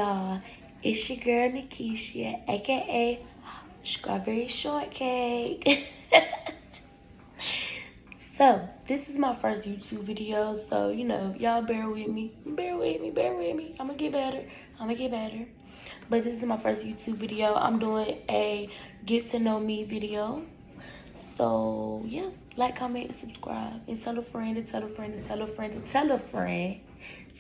y'all? It's your girl Nakeyshia, aka Strawberry Shortcake. So, this is my first YouTube video, so y'all bear with me. I'ma get better. But this is my first YouTube video. I'm doing a get to know me video. So, yeah, like, comment, and subscribe. And tell a friend, and tell a friend, and tell a friend, and tell a friend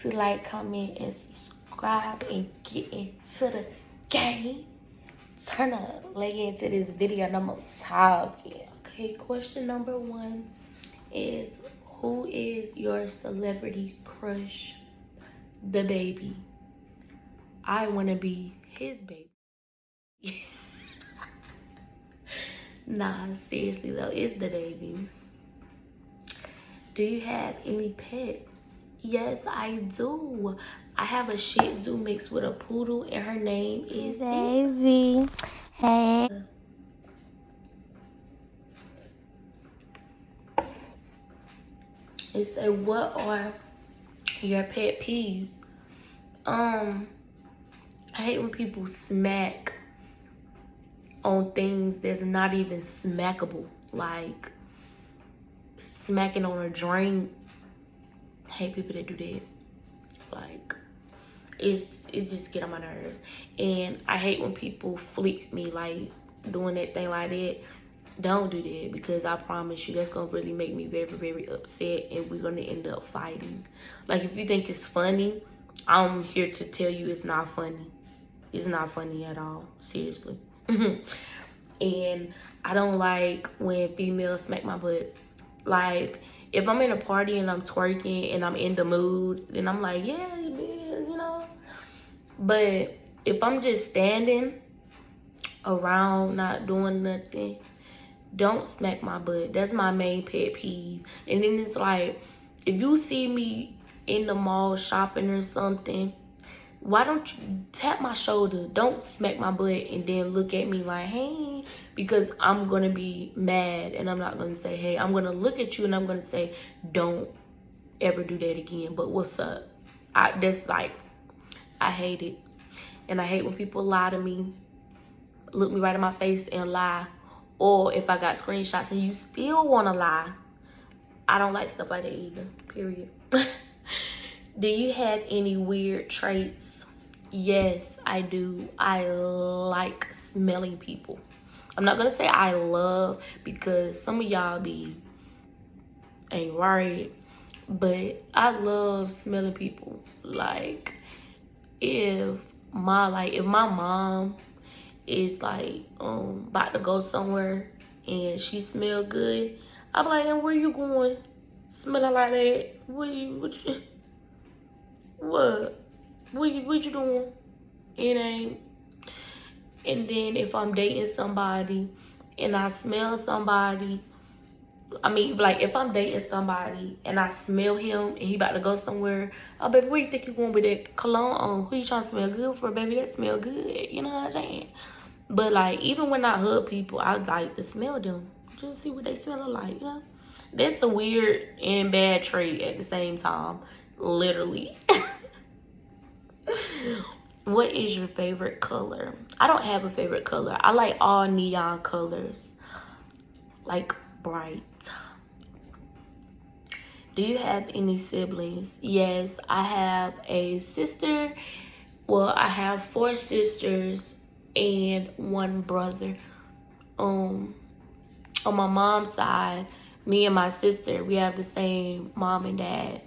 to like, comment, and subscribe and get into the game. Turn up, let's get into this video. No more talking. Okay, question number 1 is, who is your celebrity crush? The baby. I want to be his baby. Nah, seriously though, it's the baby. Do you have any pets? Yes, I do. I have a Shih Tzu mixed with a poodle, and her name is Davy. Hey. It said, what are your pet peeves? I hate when people smack on things that's not even smackable, like smacking on a drink. I hate people that do that. Like, it just get on my nerves. And I hate when people flick me, like doing that thing like that. Don't do that, because I promise you that's gonna really make me very, very upset, and we're gonna end up fighting. Like, if you think it's funny, I'm here to tell you it's not funny. It's not funny at all, seriously. And I don't like when females smack my butt. Like, if I'm in a party and I'm twerking and I'm in the mood, then I'm like, yeah, man. But if I'm just standing around not doing nothing, don't smack my butt. That's my main pet peeve. And then it's like, if you see me in the mall shopping or something, why don't you tap my shoulder? Don't smack my butt and then look at me like, hey, because I'm gonna be mad and I'm not gonna say, hey. I'm gonna look at you and I'm gonna say, don't ever do that again. But what's up? That's like, I hate it. And I hate when people lie to me, look me right in my face and lie. Or if I got screenshots and you still wanna lie. I don't like stuff like that either, period. Do you have any weird traits? Yes, I do. I like smelling people. I'm not gonna say I love, because some of y'all ain't right. But I love smelling people. Like, if my mom is like about to go somewhere and she smell good, I'm like, and where you going? Smelling like that? What you doing? It ain't. And then if I'm dating somebody and I smell somebody, like if I'm dating somebody and I smell him and he about to go somewhere, oh baby, where you think you going with that cologne on? Who you trying to smell good for, baby? That smell good. You know what I'm saying? But like, even when I hug people, I like to smell them. Just see what they smell like, That's a weird and bad trait at the same time. Literally. What is your favorite color? I don't have a favorite color. I like all neon colors. Like bright. Do you have any siblings? Yes, I have a sister. Well, I have 4 sisters and 1 brother. On my mom's side, me and my sister, we have the same mom and dad.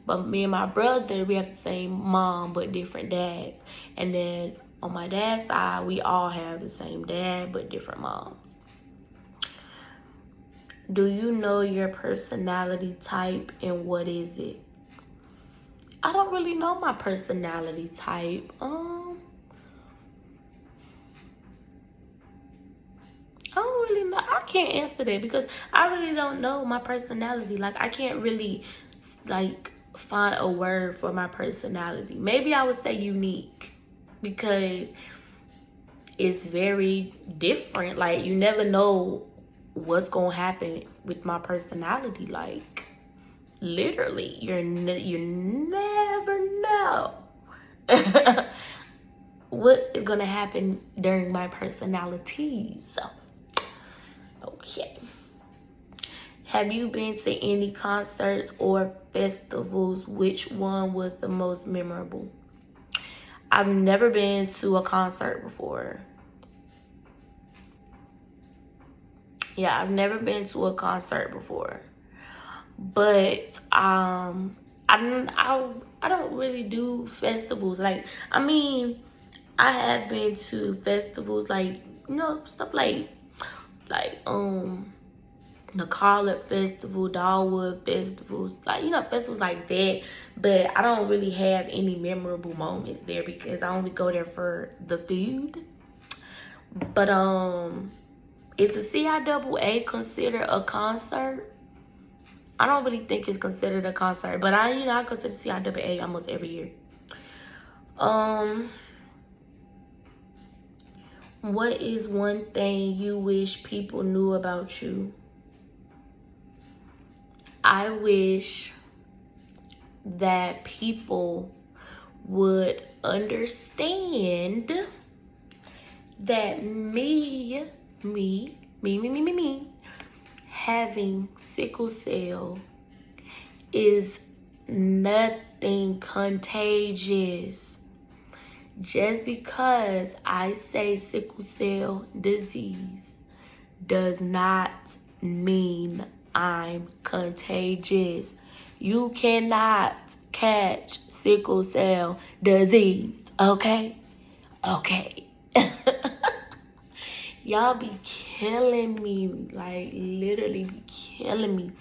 But me and my brother, we have the same mom but different dads. And then on my dad's side, we all have the same dad but different moms. Do you know your personality type, and what is it? I don't really know my personality type. I don't really know. I can't answer that because I really don't know my personality. Like, I can't really like find a word for my personality. Maybe I would say unique, because it's very different. Like, you never know what's gonna happen with my personality. Like, literally, you never know. what is gonna happen during my personalities. Okay. Have you been to any concerts or festivals? Which one was the most memorable? I've never been to a concert before. Yeah, I've never been to a concert before. But I don't really do festivals. Like, I mean, I have been to festivals, like, you know, stuff like the Collard Festival, Dogwood festivals, like, you know, festivals like that. But I don't really have any memorable moments there because I only go there for the food. But is the CIAA considered a concert? I don't really think it's considered a concert, but I go to the CIAA almost every year. What is one thing you wish people knew about you? I wish that people would understand that me, having sickle cell is nothing contagious. Just because I say sickle cell disease does not mean I'm contagious. You cannot catch sickle cell disease, okay? Okay. Y'all be killing me, like literally be killing me.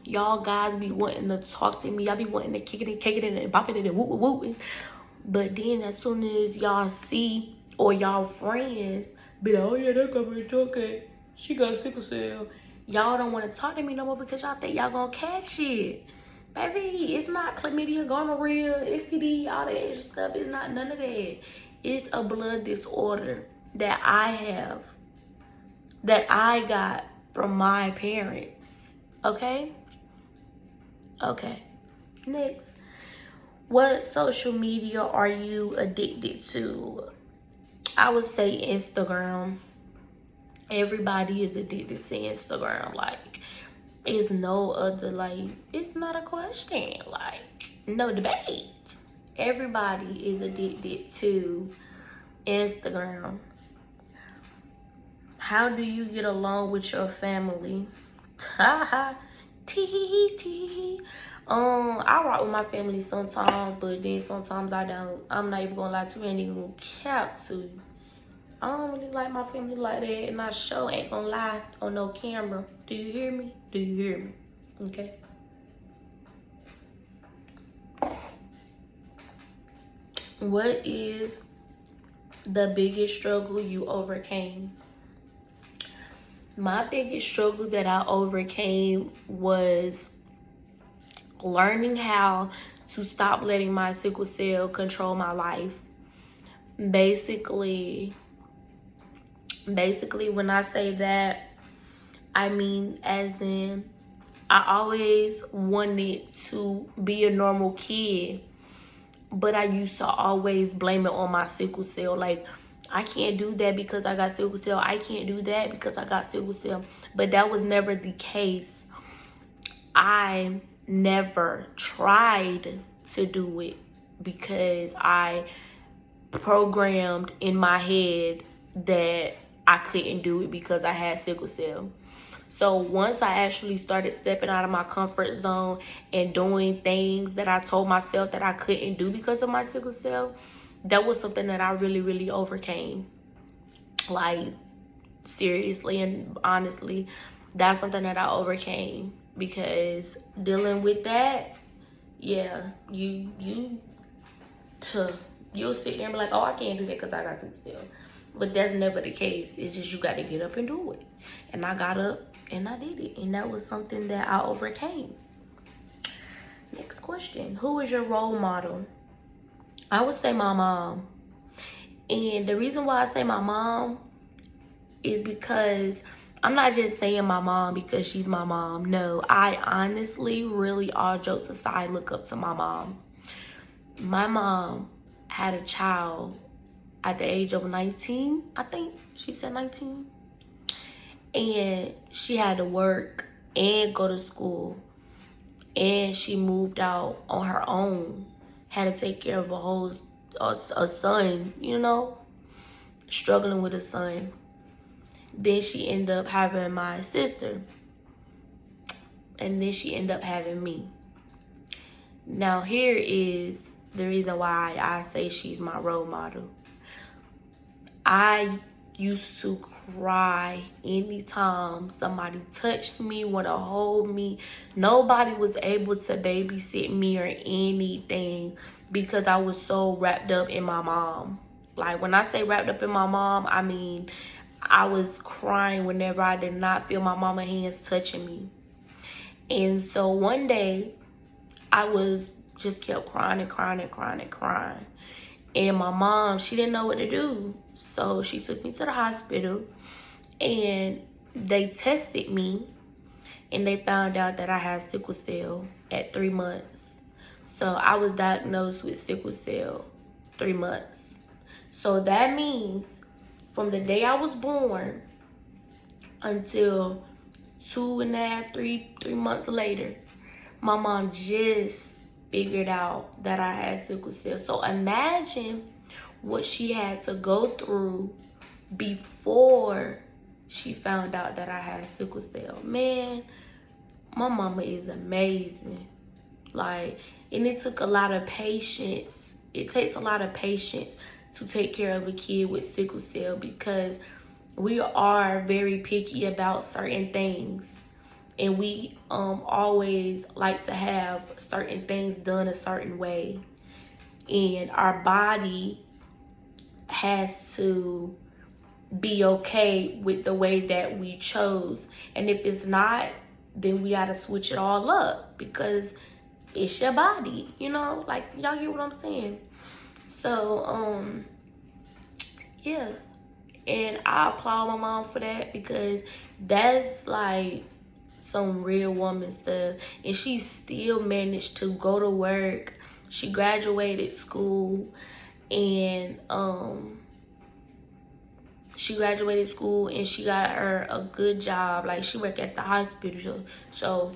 Y'all guys be wanting to talk to me. Y'all be wanting to kick it and cake it and bop it and whoop whoop whoop. But then as soon as y'all see or y'all friends be like, oh yeah, that girl be talking. She got sickle cell. Y'all don't want to talk to me no more because y'all think y'all gonna catch it. Baby, it's not chlamydia, gonorrhea, STD, all that extra stuff. It's not none of that. It's a blood disorder that I have, that I got from my parents. Okay? Okay. Next. What social media are you addicted to? I would say Instagram. Everybody is addicted to Instagram. Like, it's no other, like, it's not a question. Like, no debate. Everybody is addicted to Instagram. How do you get along with your family? Ha ha. Tee tee. I rock with my family sometimes, but then sometimes I don't. I'm not even gonna lie to you, ain't even gonna cap to you. I don't really like my family like that, and I sure ain't gonna lie on no camera. Do you hear me? Do you hear me? Okay. What is the biggest struggle you overcame? My biggest struggle that I overcame was learning how to stop letting my sickle cell control my life. Basically, when I say that, I mean as in I always wanted to be a normal kid, but I used to always blame it on my sickle cell. Like, I can't do that because I got sickle cell. I can't do that because I got sickle cell. But that was never the case. I never tried to do it because I programmed in my head that I couldn't do it because I had sickle cell. So once I actually started stepping out of my comfort zone and doing things that I told myself that I couldn't do because of my sickle cell, that was something that I really, really overcame. Like, seriously and honestly, that's something that I overcame, because dealing with that, yeah, you'll sit there and be like, oh, I can't do that because I got sickle cell. But that's never the case. It's just you got to get up and do it. And I got up and I did it. And that was something that I overcame. Next question. Who is your role model? I would say my mom. And the reason why I say my mom is because I'm not just saying my mom because she's my mom. No, I honestly, really, all jokes aside, look up to my mom. My mom had a child at the age of 19, I think she said 19. And she had to work and go to school. And she moved out on her own. Had to take care of a son, you know, struggling with a son. Then she ended up having my sister. And then she ended up having me. Now here is the reason why I say she's my role model. I used to cry anytime somebody touched me, want to hold me. Nobody was able to babysit me or anything because I was so wrapped up in my mom. Like, when I say wrapped up in my mom, I mean I was crying whenever I did not feel my mama's hands touching me. And so one day I was just kept crying and crying and crying and crying. And my mom, she didn't know what to do. So she took me to the hospital and they tested me and they found out that I had sickle cell at 3 months. So I was diagnosed with sickle cell 3 months. So that means from the day I was born until 2.5, 3 months later, my mom just figured out that I had sickle cell. So imagine what she had to go through before she found out that I had sickle cell. Man, my mama is amazing. Like, and it took a lot of patience. It takes a lot of patience to take care of a kid with sickle cell because we are very picky about certain things. And we always like to have certain things done a certain way. And our body has to be okay with the way that we chose. And if it's not, then we gotta switch it all up because it's your body, you know? Like, y'all get what I'm saying? So, yeah. And I applaud my mom for that because that's like some real woman stuff. And she still managed to go to work. She graduated school and she got her a good job. Like, she worked at the hospital. So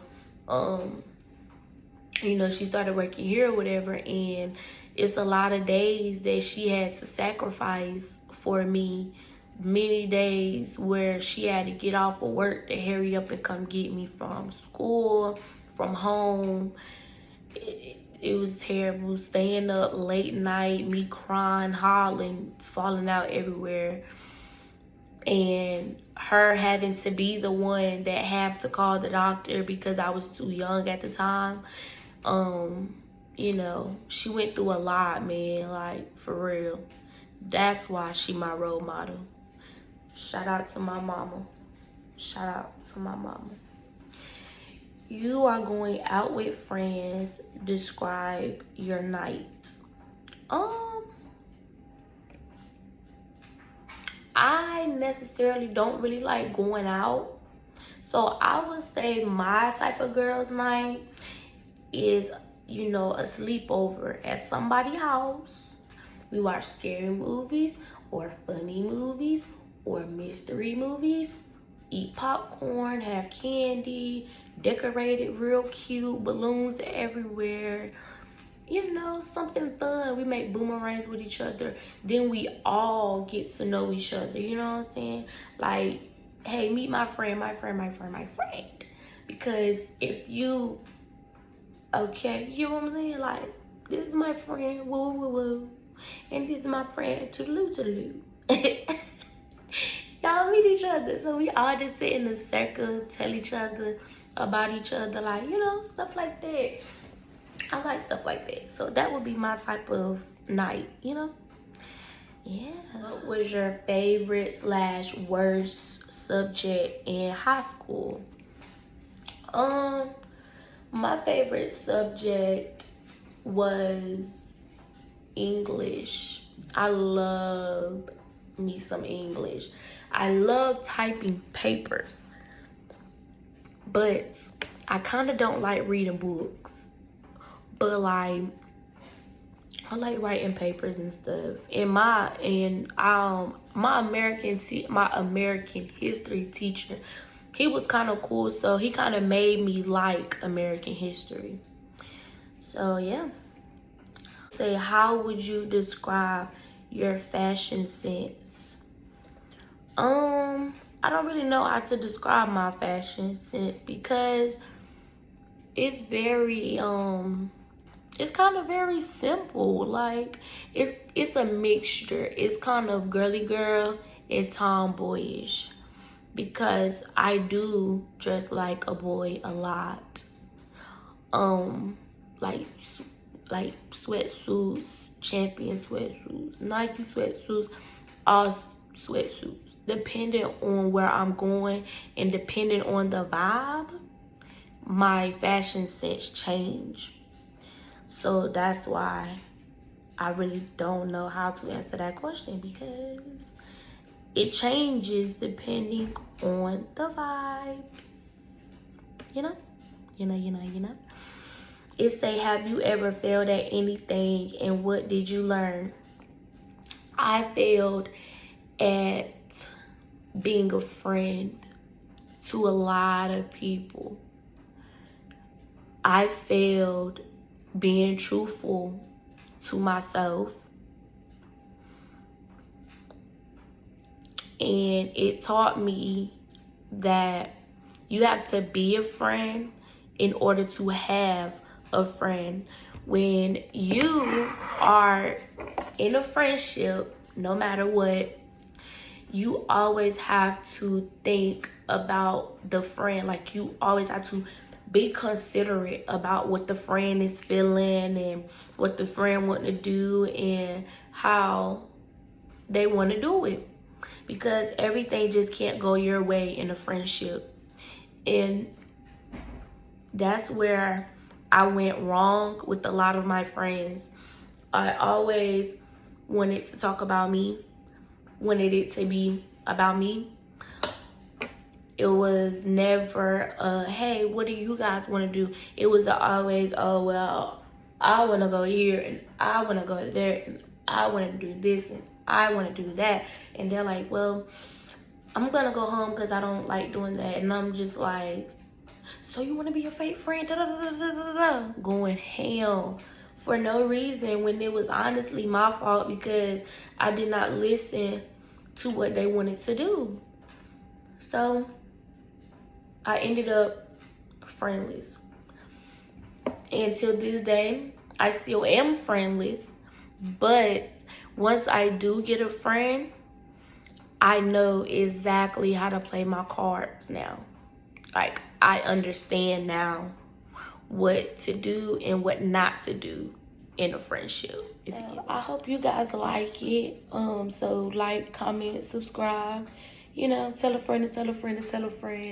you know, she started working here or whatever, and it's a lot of days that she had to sacrifice for me. Many days where she had to get off of work to hurry up and come get me from school, from home. It was terrible. Staying up late night, me crying, hollering, falling out everywhere. And her having to be the one that had to call the doctor because I was too young at the time. You know, she went through a lot, man. Like, for real. That's why she my role model. Shout out to my mama. Shout out to my mama. You are going out with friends. Describe your night. I necessarily don't really like going out. So I would say my type of girls' night is, you know, a sleepover at somebody's house. We watch scary movies or funny movies or mystery movies, eat popcorn, have candy, decorated real cute, balloons everywhere. You know, something fun. We make boomerangs with each other. Then we all get to know each other. You know what I'm saying? Like, hey, meet my friend, my friend, my friend, my friend. Because if you, okay, you know what I'm saying? Like, this is my friend, woo, woo, woo. And this is my friend, toodaloo, toodaloo. Y'all meet each other. So we all just sit in a circle, tell each other about each other. Like, you know, stuff like that. I like stuff like that. So that would be my type of night, you know? Yeah. What was your favorite / worst subject in high school? My favorite subject was English. I love me some English. I love typing papers, but I kind of don't like reading books. But like I like writing papers and stuff. And my American history teacher, he was kind of cool, so he kind of made me like American history. So yeah. Say, how would you describe your fashion sense? I don't really know how to describe my fashion sense because it's very it's kind of very simple. Like it's a mixture. It's kind of girly girl and tomboyish because I do dress like a boy a lot. Like sweatsuits, Champion sweatsuits, Nike sweatsuits, all sweatsuits. Depending on where I'm going and depending on the vibe, my fashion sense change. So that's why I really don't know how to answer that question because it changes depending on the vibes. You know? It say, have you ever failed at anything and what did you learn? I failed at being a friend to a lot of people. I failed being truthful to myself. And it taught me that you have to be a friend in order to have a friend. When you are in a friendship, no matter what, you always have to think about the friend. Like you always have to be considerate about what the friend is feeling and what the friend want to do and how they want to do it. Because everything just can't go your way in a friendship. And that's where I went wrong with a lot of my friends. I always wanted to talk about me, wanted it to be about me. It was never hey, what do you guys want to do? It was always, oh well, I want to go here and I want to go there and I want to do this and I want to do that. And they're like, well, I'm gonna go home because I don't like doing that. And I'm just like, so you want to be a fake friend? Da, da, da, da, da, da. Going hell for no reason when it was honestly my fault because I did not listen to what they wanted to do. So I ended up friendless. And till this day, I still am friendless. But once I do get a friend, I know exactly how to play my cards now. Like, I understand now what to do and what not to do in a friendship. I hope you guys like it. So like, comment, subscribe. You know, tell a friend and tell a friend and tell a friend.